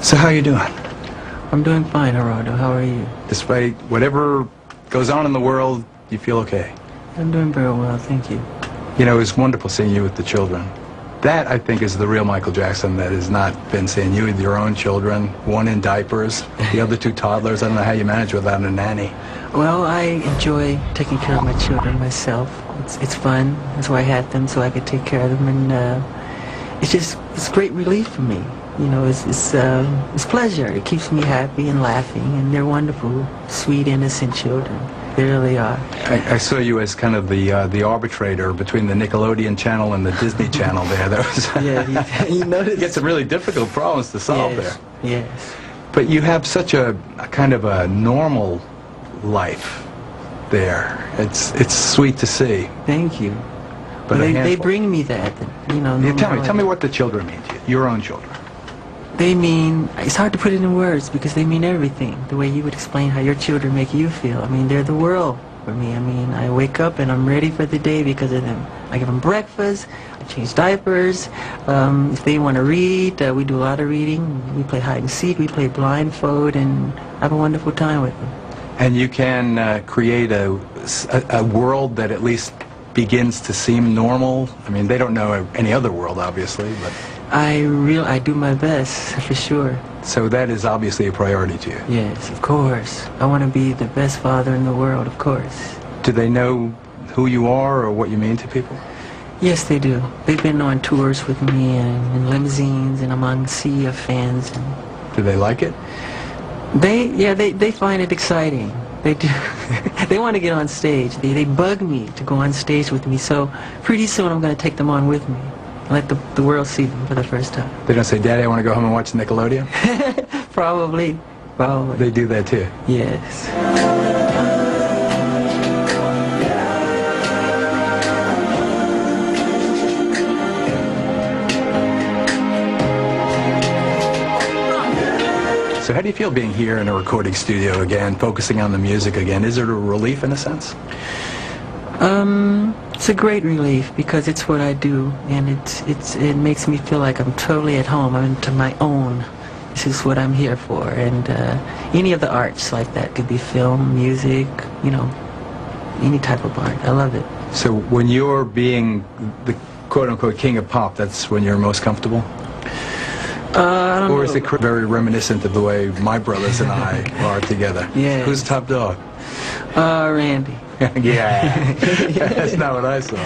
So how you doing? I'm doing fine, Gerardo. How are you? Despite whatever goes on in the world, you feel okay? I'm doing very well, thank you. You know, it's wonderful seeing you with the children. That, I think, is the real Michael Jackson that has not been seeing you with your own children, one in diapers, the other two toddlers. I don't know how you manage without a nanny. Well, I enjoy taking care of my children myself. It's fun. That's why I had them, so I could take care of them, and it's great relief for me. You know, it's pleasure. It keeps me happy and laughing, and they're wonderful, sweet, innocent children. They really are. I saw you as kind of the arbitrator between the Nickelodeon channel and the Disney channel there. That was Yeah, you notice. You get some really difficult problems to solve Yes, there. yes. But you have such a kind of a normal life there. It's sweet to see. Thank you. But Well, they bring me that, you know. Yeah, tell me what the children mean to you, your own children. They mean, it's hard to put it in words because they mean everything. The way you would explain how your children make you feel. I mean, they're the world for me. I mean, I wake up and I'm ready for the day because of them. I give them breakfast, I change diapers. If they want to read, we do a lot of reading. We play hide and seek, we play blindfold, and have a wonderful time with them. And you can create a world that at least begins to seem normal. I mean, they don't know any other world, obviously, but I do my best, for sure. so that is obviously a priority to you. Yes, of course. I want to be the best father in the world, of course. Do they know who you are or what you mean to people? Yes, they do. They've been on tours with me and in limousines and among a sea of fans. And Do they like it? they find it exciting. They do. They want to get on stage. They bug me to go on stage with me. So pretty soon I'm going to take them on with me. Let the world see them for the first time. They don't say, Daddy, I want to go home and watch Nickelodeon? Probably. They do that too? Yes. So how do you feel being here in a recording studio again, focusing on the music again? Is it a relief in a sense? It's a great relief because it's what I do, and it makes me feel like I'm totally at home. I'm into my own. This is what I'm here for, and any of the arts like that could be film, music, you know, any type of art. I love it. So when you're being the quote-unquote king of pop, that's when you're most comfortable? I don't know. Or is it very reminiscent of the way my brothers and I are together? Yeah. Who's top dog? Randy. Yeah. That's not what I saw.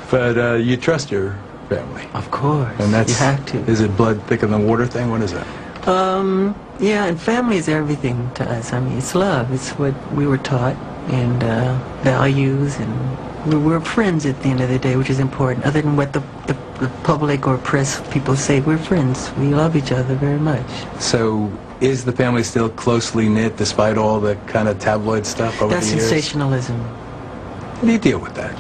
But you trust your family. Of course. And that's, you have to. Is it blood thicker than water thing? What is it? Yeah, and family is everything to us. I mean, it's love. It's what we were taught, and values, and we're friends at the end of the day, which is important. Other than what the public or press people say, we're friends. We love each other very much. So is the family still closely knit despite all the kind of tabloid stuff over That's the years? sensationalism. How do you deal with that?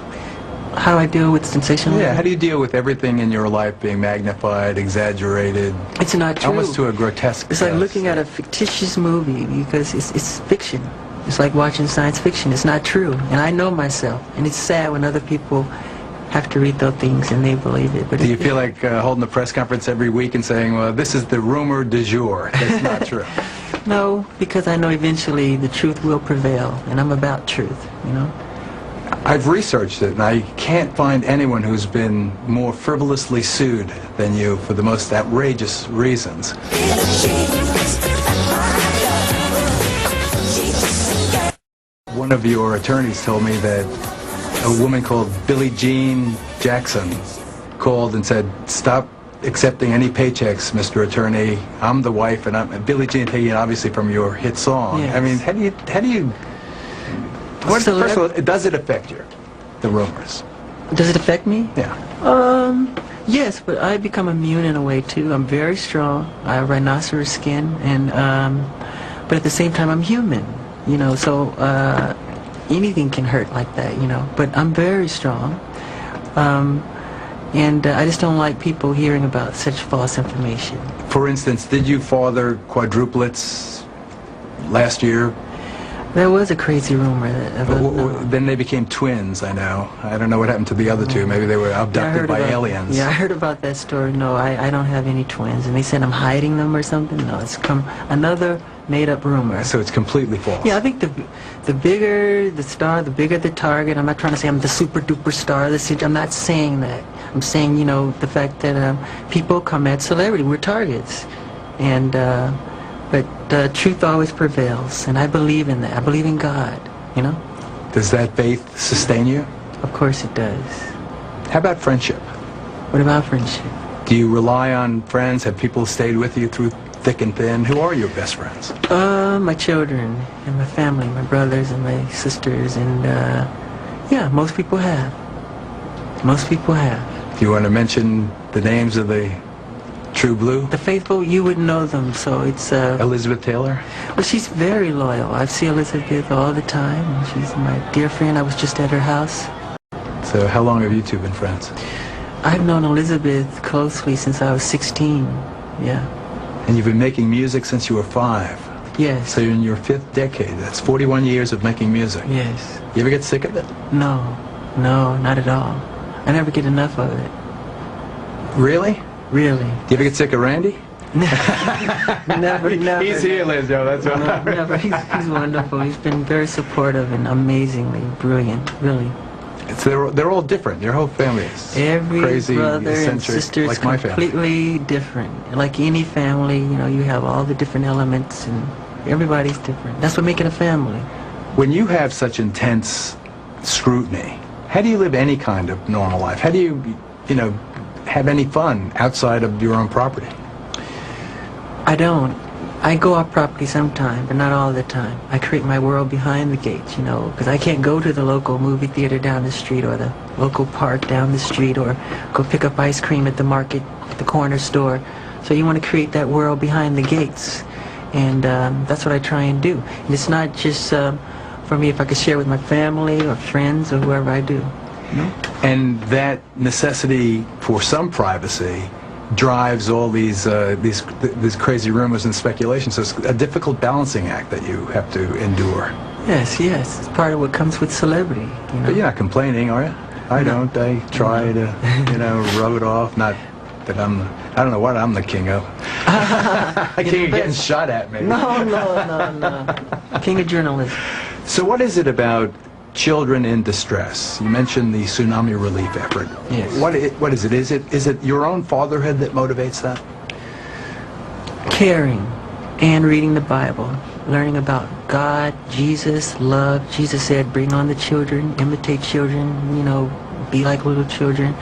How do I deal with sensationalism? Yeah, how do you deal with everything in your life being magnified, exaggerated? It's not true. Almost to a grotesque It's like sense. looking at a fictitious movie because it's fiction. It's like watching science fiction. It's not true. And I know myself. And it's sad when other people have to read those things and they believe it. But Do you feel like holding a press conference every week and saying, well, this is the rumor du jour? That's not true. No, because I know eventually the truth will prevail. And I'm about truth, you know? I've researched it, and I can't find anyone who's been more frivolously sued than you for the most outrageous reasons. One of your attorneys told me that a woman called Billie Jean Jackson called and said, stop accepting any paychecks, Mr. Attorney. I'm the wife, and I'm Billie Jean, taking it obviously from your hit song. Yes. I mean, how do you first of all, does it affect you, the rumors? Does it affect me? Yeah. Yes, but I become immune in a way too. I'm very strong. I have rhinoceros skin, and but at the same time I'm human, you know. So anything can hurt like that, you know. But I'm very strong, and I just don't like people hearing about such false information. For instance, did you father quadruplets last year? There was a crazy rumor that... Then they became twins, I know. I don't know what happened to the other two. Maybe they were abducted by aliens. Yeah, I heard about that story. No, I don't have any twins. And they said I'm hiding them or something. No, it's another made-up rumor. So it's completely false. Yeah, I think the bigger the star, the bigger the target. I'm not trying to say I'm the super-duper star. I'm not saying that. I'm saying, you know, the fact that people come at celebrity. We're targets. And... But truth always prevails, and I believe in that. I believe in God, you know? Does that faith sustain you? Of course it does. How about friendship? What about friendship? Do you rely on friends? Have people stayed with you through thick and thin? Who are your best friends? My children and my family, my brothers and my sisters, and yeah, most people have. Most people have. Do you want to mention the names of the True Blue? The faithful, you would know them, so it's... Elizabeth Taylor? Well, she's very loyal. I see Elizabeth all the time. She's my dear friend. I was just at her house. So how long have you two been friends? I've known Elizabeth closely since I was 16, yeah. And you've been making music since you were 5? Yes. So you're in your 5th decade. That's 41 years of making music. Yes. You ever get sick of it? No, not at all. I never get enough of it. Really? Really. Do you ever get sick of Randy? Never. He's here, Liz, Joe, that's right. Never. He's wonderful. He's been very supportive and amazingly brilliant, really. They're all different. Your whole family is Every crazy, brother and eccentric, sister is like my family. completely different. Like any family, you know, you have all the different elements, and everybody's different. That's what makes it a family. When you have such intense scrutiny, how do you live any kind of normal life? How do you know, have any fun outside of your own property? I don't. I go off property sometime, but not all the time. I create my world behind the gates, you know, because I can't go to the local movie theater down the street or the local park down the street or go pick up ice cream at the market, at the corner store. So you want to create that world behind the gates, and that's what I try and do. And it's not just for me if I could share with my family or friends or whoever I do. And that necessity for some privacy drives all these crazy rumors and speculations. So it's a difficult balancing act that you have to endure. Yes, it's part of what comes with celebrity. You know? But you're not complaining, are you? I don't. I try to, you know, rub it off. Not that I don't know what I'm the king of. King of getting shot at, maybe. No. King of journalism. So what is it about children in distress? You mentioned the tsunami relief effort. Yes. What is it? Is it your own fatherhood that motivates that? Caring and reading the Bible, learning about God, Jesus, love. Jesus said, bring on the children, imitate children, you know, be like little children,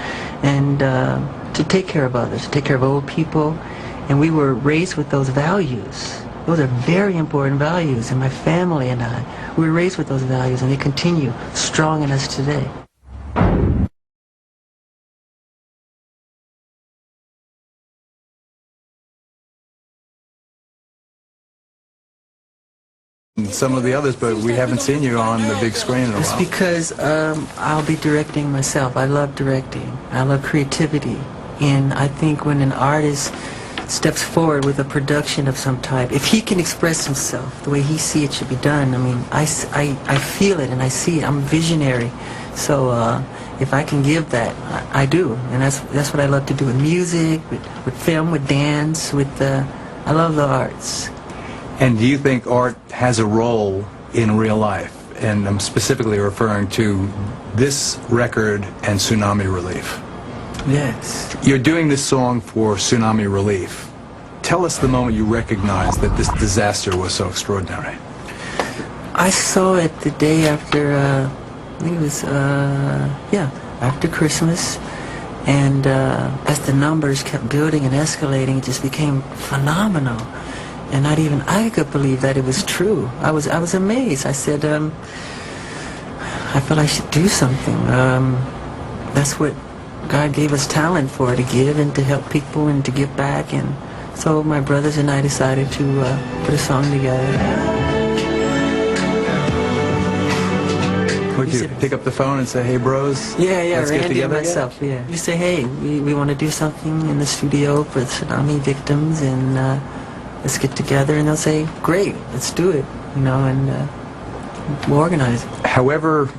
and to take care of others, to take care of old people. And we were raised with those values. Those are very important values, and my family and I, we were raised with those values, and they continue strong in us today. And some of the others, but we haven't seen you on the big screen in a It's while. because I'll be directing myself. I love directing. I love creativity. And I think when an artist steps forward with a production of some type, if he can express himself the way he sees it should be done, I mean, I feel it and I see it. I'm visionary. So if I can give that, I do. And that's what I love to do with music, with film, with dance, I love the arts. And do you think art has a role in real life? And I'm specifically referring to this record and tsunami relief. Yes. You're doing this song for tsunami relief. Tell us the moment you recognized that this disaster was so extraordinary. I saw it the day after, I think it was, after Christmas. And as the numbers kept building and escalating, it just became phenomenal. And not even I could believe that it was true. I was amazed. I said, I felt I should do something. That's what God gave us talent for, to give and to help people and to give back. And so my brothers and I decided to put a song together. Would you pick up the phone and say, hey bros, Yeah, let's get Randy together and myself, yeah. We say, hey, we want to do something in the studio for the tsunami victims, and let's get together. And they'll say, great, let's do it, you know. And organizing. However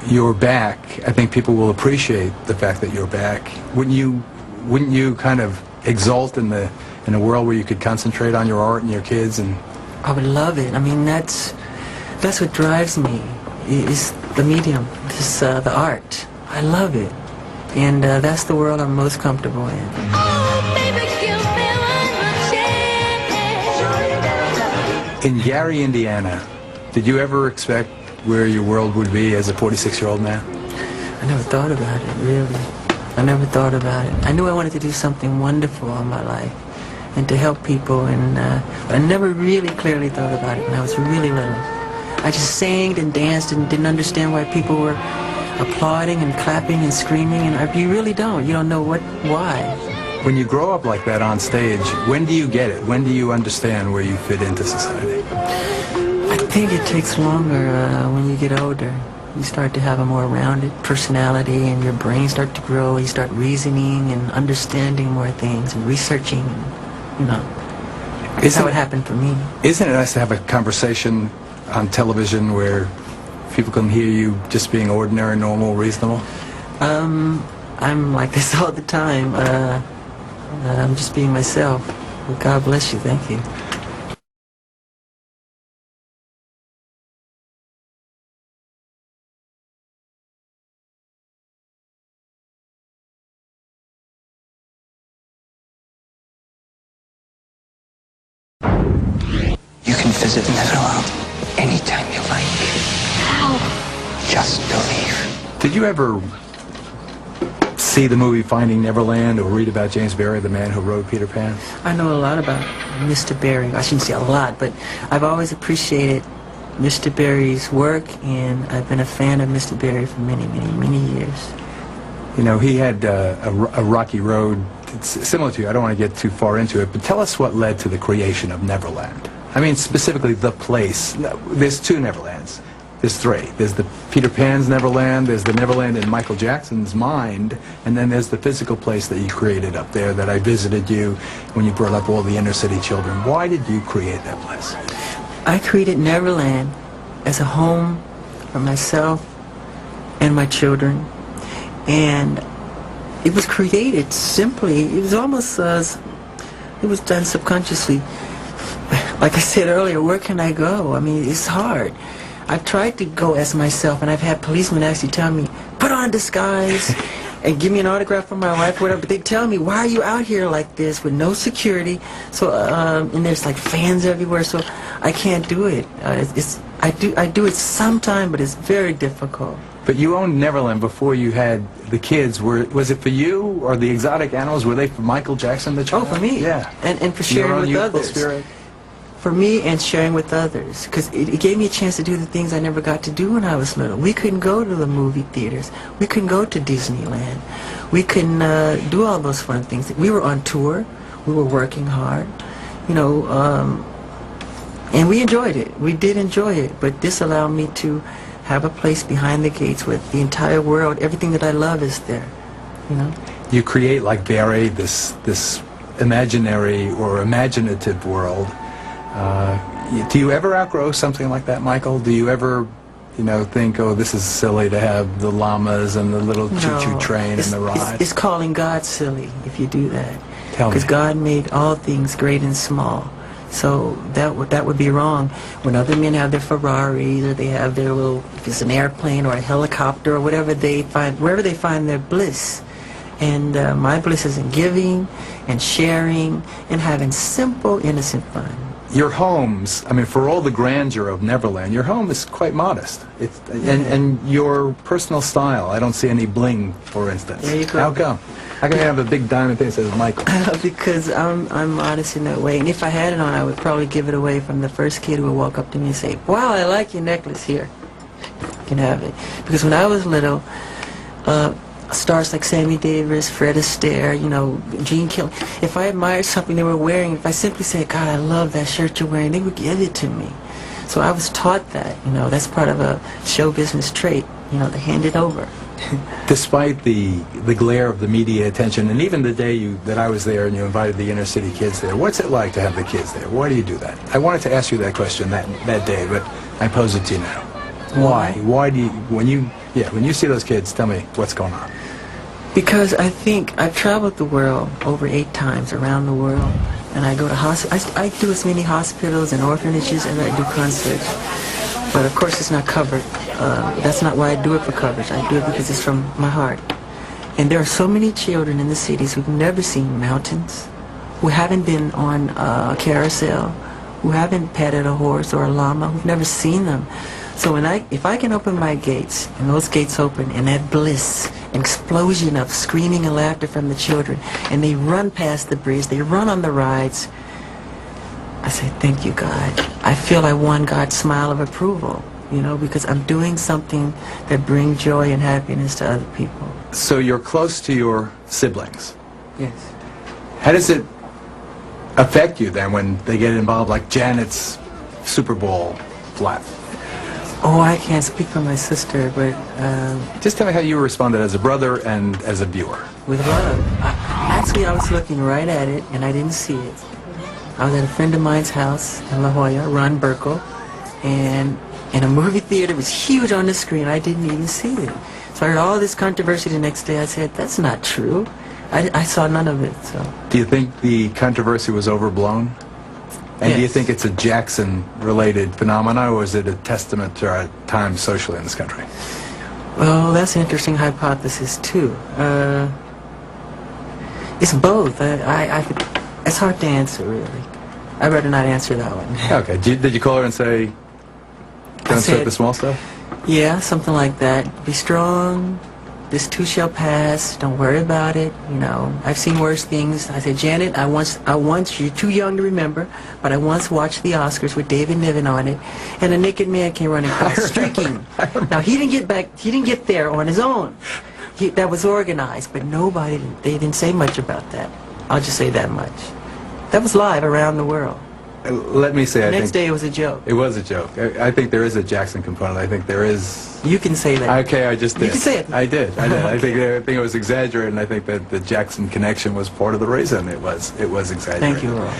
you're back, I think people will appreciate the fact that you're back. Wouldn't you kind of exult in a world where you could concentrate on your art and your kids? And I would love it. I mean, that's what drives me, is the medium, the art. I love it. And that's the world I'm most comfortable in. In Gary, Indiana, did you ever expect where your world would be as a 46-year-old man? I never thought about it, really. I never thought about it. I knew I wanted to do something wonderful in my life and to help people, and I never really clearly thought about it when I was really little. I just sang and danced and didn't understand why people were applauding and clapping and screaming, and you really don't. You don't know why. When you grow up like that on stage, when do you get it? When do you understand where you fit into society? I think it takes longer when you get older. You start to have a more rounded personality, and your brain starts to grow. You start reasoning and understanding more things and researching, you know. That's how it happened for me. Isn't it nice to have a conversation on television where people can hear you just being ordinary, normal, reasonable? I'm like this all the time. I'm just being myself. Well, God bless you. Thank you. You can visit Neverland anytime you like. How? Just believe. Did you ever see the movie Finding Neverland or read about James Barrie, the man who wrote Peter Pan? I know a lot about Mr. Barrie. I shouldn't say a lot, but I've always appreciated Mr. Barrie's work, and I've been a fan of Mr. Barrie for many, many, many years. You know, he had a rocky road. It's similar to you. I don't want to get too far into it, but tell us what led to the creation of Neverland. I mean, specifically the place. There's two Neverlands. There's three. There's the Peter Pan's Neverland, there's the Neverland in Michael Jackson's mind, and then there's the physical place that you created up there that I visited you when you brought up all the inner city children. Why did you create that place? I created Neverland as a home for myself and my children, and it was created simply. It was almost it was done subconsciously. Like I said earlier, where can I go? I mean, it's hard. I've tried to go as myself, and I've had policemen actually tell me, put on a disguise and give me an autograph from my wife, whatever. But they tell me, why are you out here like this with no security? So, and there's like fans everywhere, so I can't do it. I do it sometime, but it's very difficult. But you owned Neverland before you had the kids. Was it for you, or the exotic animals? Were they for Michael Jackson, the child? Oh, for me. Yeah. And for sharing with others. Spirit. For me, and sharing with others, because it gave me a chance to do the things I never got to do when I was little. We couldn't go to the movie theaters. We couldn't go to Disneyland. We couldn't do all those fun things. We were on tour. We were working hard, you know, and we enjoyed it. We did enjoy it, but this allowed me to have a place behind the gates with the entire world. Everything that I love is there, you know. You create, like Barrie, this imaginary or imaginative world. Do you ever outgrow something like that, Michael? Do you ever, you know, think, oh, this is silly to have the llamas and the little choo-choo train and the ride? It's calling God silly if you do that. Tell me. Because God made all things great and small. So that would be wrong. When other men have their Ferraris, or they have their little, if it's an airplane or a helicopter or whatever they find, wherever they find their bliss. And my bliss is in giving and sharing and having simple, innocent fun. Your homes, I mean, for all the grandeur of Neverland, your home is quite modest. And your personal style, I don't see any bling, for instance. There you go. How come? How come you have a big diamond thing that says Michael? Because I'm modest in that way. And if I had it on, I would probably give it away from the first kid who would walk up to me and say, wow, I like your necklace here. You can have it. Because when I was little, stars like Sammy Davis, Fred Astaire, you know, Gene Kelly, if I admired something they were wearing, if I simply said, God, I love that shirt you're wearing, they would give it to me. So I was taught that, you know, that's part of a show business trait, you know, to hand it over. Despite the glare of the media attention, and even the day that I was there and you invited the inner city kids there, what's it like to have the kids there? Why do you do that? I wanted to ask you that question that day, but I pose it to you now. Why? Why do you, when you see those kids, tell me what's going on. Because I think I've traveled the world over 8 times around the world, and I go to I do as many hospitals and orphanages as I do concerts. But of course it's not covered. That's not why I do it for coverage. I do it because it's from my heart. And there are so many children in the cities who've never seen mountains, who haven't been on a carousel, who haven't petted a horse or a llama, who've never seen them. So if I can open my gates, and those gates open, and that bliss, an explosion of screaming and laughter from the children, and they run past the bridge, they run on the rides, I say, thank you, God. I feel I won God's smile of approval, you know, because I'm doing something that brings joy and happiness to other people. So you're close to your siblings. Yes. How does it affect you then when they get involved, like Janet's Super Bowl flat? Oh, I can't speak for my sister, but Just tell me how you responded as a brother and as a viewer. with love. Actually, I was looking right at it, and I didn't see it. I was at a friend of mine's house in La Jolla, Ron Burkle, and in a movie theater, it was huge on the screen. I didn't even see it. So I heard all this controversy the next day. I said, that's not true. I saw none of it. So. Do you think the controversy was overblown? And do you Yes. think it's a Jackson-related phenomenon, or is it a testament to our time socially in this country? Well, that's an interesting hypothesis, too. It's both. It's hard to answer, really. I'd rather not answer that one. Okay. Did you call her and say, don't sweat the small stuff? Yeah, something like that. Be strong. This too shall pass. Don't worry about it. You know, I've seen worse things. I said, Janet, I once, you're too young to remember, but I once watched the Oscars with David Niven on it, and a naked man came running across, streaking. Now, he didn't get there on his own. That was organized, but they didn't say much about that. I'll just say that much. That was live around the world. Let me say, Next day it was a joke. It was a joke. I think there is a Jackson component. I think there is. You can say that. Okay, I just did. You can say it. I did. I think it was exaggerated, and I think that the Jackson connection was part of the reason it was exaggerated. Thank you, Earl.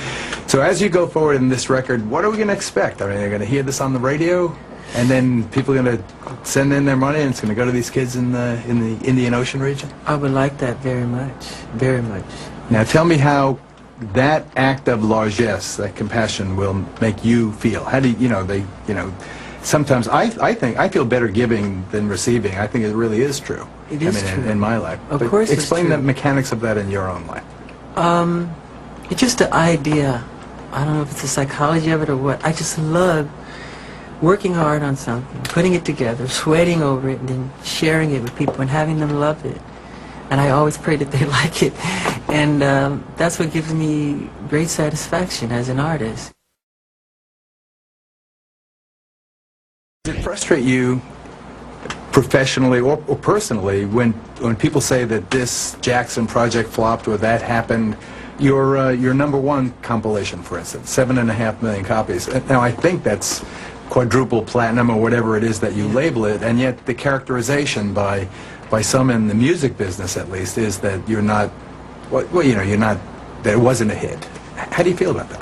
So as you go forward in this record, what are we going to expect? I mean, they're going to hear this on the radio, and then people are going to send in their money, and it's going to go to these kids in the Indian Ocean region? I would like that very much. Very much. Now tell me how that act of largesse, that compassion, will make you feel. How do sometimes I think I feel better giving than receiving. I think it really is true. It is true. In my life. Of But course it's explain true. the mechanics of that in your own life. It's just the idea. I don't know if it's the psychology of it or what. I just love working hard on something, putting it together, sweating over it, and then sharing it with people and having them love it. And I always pray that they like it. And that's what gives me great satisfaction as an artist. Does it frustrate you professionally or personally when people say that this Jackson project flopped or that happened? Your #1 compilation, for instance, 7.5 million copies. Now I think that's quadruple platinum or whatever it is that you label it, and yet the characterization by some in the music business at least is that you're not, you're not, that it wasn't a hit. How do you feel about that?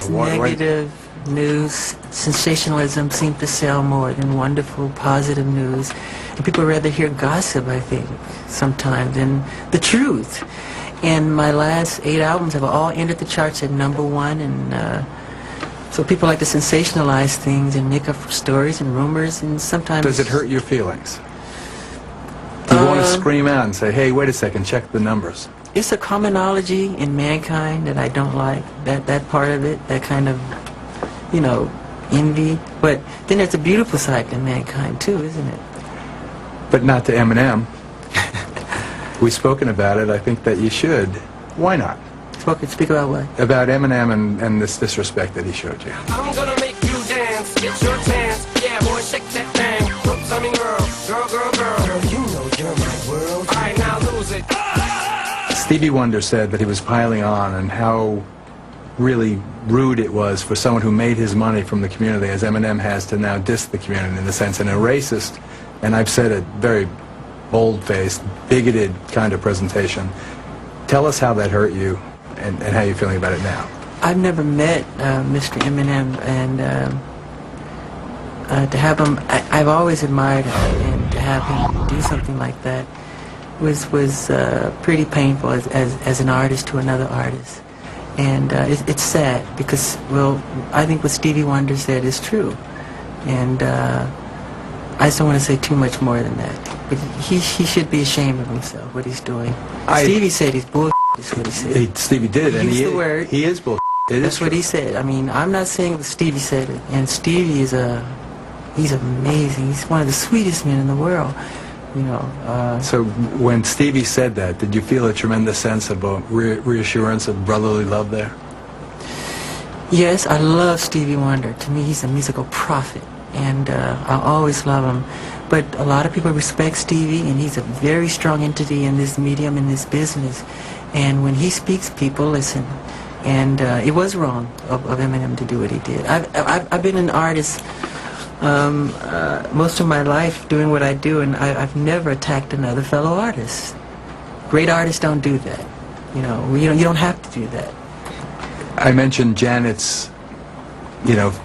Negative news, sensationalism seem to sell more than wonderful, positive news. And people rather hear gossip, I think, sometimes, than the truth. And my last 8 albums have all entered the charts at #1, and so people like to sensationalize things and make up stories and rumors, and sometimes... Does it hurt your feelings? Do you want to scream out and say, hey, wait a second, check the numbers? It's a commonology in mankind that I don't like, that part of it, that kind of, envy. But then there's a beautiful side to mankind too, isn't it? But not to Eminem. We've spoken about it. I think that you should. Why not? Speak about what? About Eminem and this disrespect that he showed you. I'm gonna make you dance, get your chance. Yeah, boy, shake that thing. Whoops, I mean girl, girl. Girl, you know you're my world. All right, now lose it. Stevie Wonder said that he was piling on and how really rude it was for someone who made his money from the community, as Eminem has, to now diss the community in a sense, and a racist, and I've said it, very bold-faced, bigoted kind of presentation. Tell us how that hurt you and how you're feeling about it now. I've never met Mr. Eminem, and to have him, I've always admired him, and to have him do something like that was pretty painful as an artist to another artist. And it's sad because, well, I think what Stevie Wonder said is true. And I just don't want to say too much more than that. But he should be ashamed of himself, what he's doing. Stevie said he's bull. Is what he said. Stevie did, and he used the word. He is bull. That's what he said. I mean, I'm not saying that Stevie said it. And Stevie is he's amazing. He's one of the sweetest men in the world. You know. So when Stevie said that, did you feel a tremendous sense of reassurance of brotherly love there? Yes, I love Stevie Wonder. To me, he's a musical prophet, and I'll always love him. But a lot of people respect Stevie, and he's a very strong entity in this medium, in this business. And when he speaks, people listen. And it was wrong of Eminem to do what he did. I've been an artist most of my life doing what I do, and I've never attacked another fellow artist. Great artists don't do that. You know, you don't have to do that. I mentioned Janet's,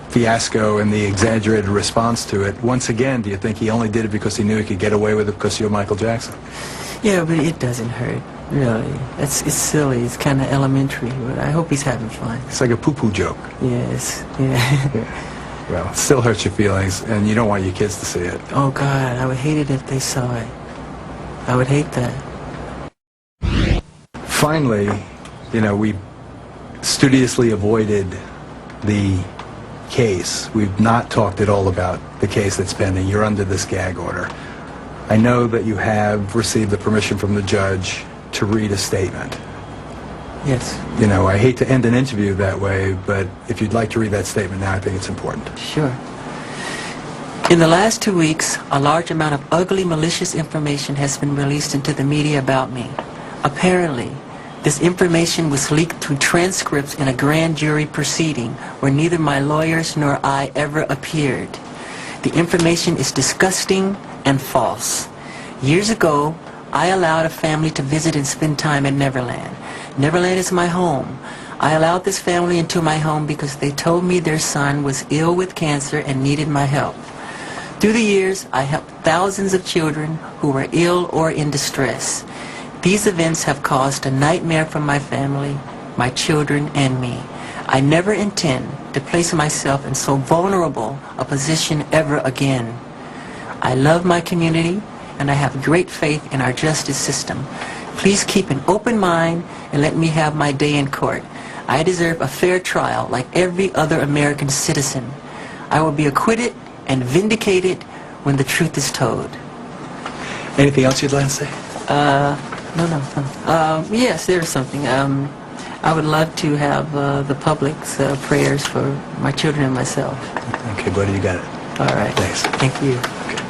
fiasco and the exaggerated response to it. Once again, do you think he only did it because he knew he could get away with it because you're Michael Jackson? Yeah, but it doesn't hurt, really. It's silly. It's kind of elementary, but I hope he's having fun. It's like a poo-poo joke. Yes, yeah. Yeah. Well, it still hurts your feelings, and you don't want your kids to see it. Oh, God, I would hate it if they saw it. I would hate that. Finally, we studiously avoided the case. We've not talked at all about the case that's pending. You're under this gag order. I know that you have received the permission from the judge to read a statement. Yes. I hate to end an interview that way, but if you'd like to read that statement now, I think it's important. Sure. In the last 2 weeks, a large amount of ugly, malicious information has been released into the media about me. Apparently, this information was leaked through transcripts in a grand jury proceeding where neither my lawyers nor I ever appeared. The information is disgusting and false. Years ago, I allowed a family to visit and spend time at Neverland. Neverland is my home. I allowed this family into my home because they told me their son was ill with cancer and needed my help. Through the years, I helped thousands of children who were ill or in distress. These events have caused a nightmare for my family, my children, and me. I never intend to place myself in so vulnerable a position ever again. I love my community, and I have great faith in our justice system. Please keep an open mind and let me have my day in court. I deserve a fair trial like every other American citizen. I will be acquitted and vindicated when the truth is told. Anything else you'd like to say? No. Yes, there's something. I would love to have the public's prayers for my children and myself. Okay, buddy, you got it. All right. Thanks. Thank you. Okay.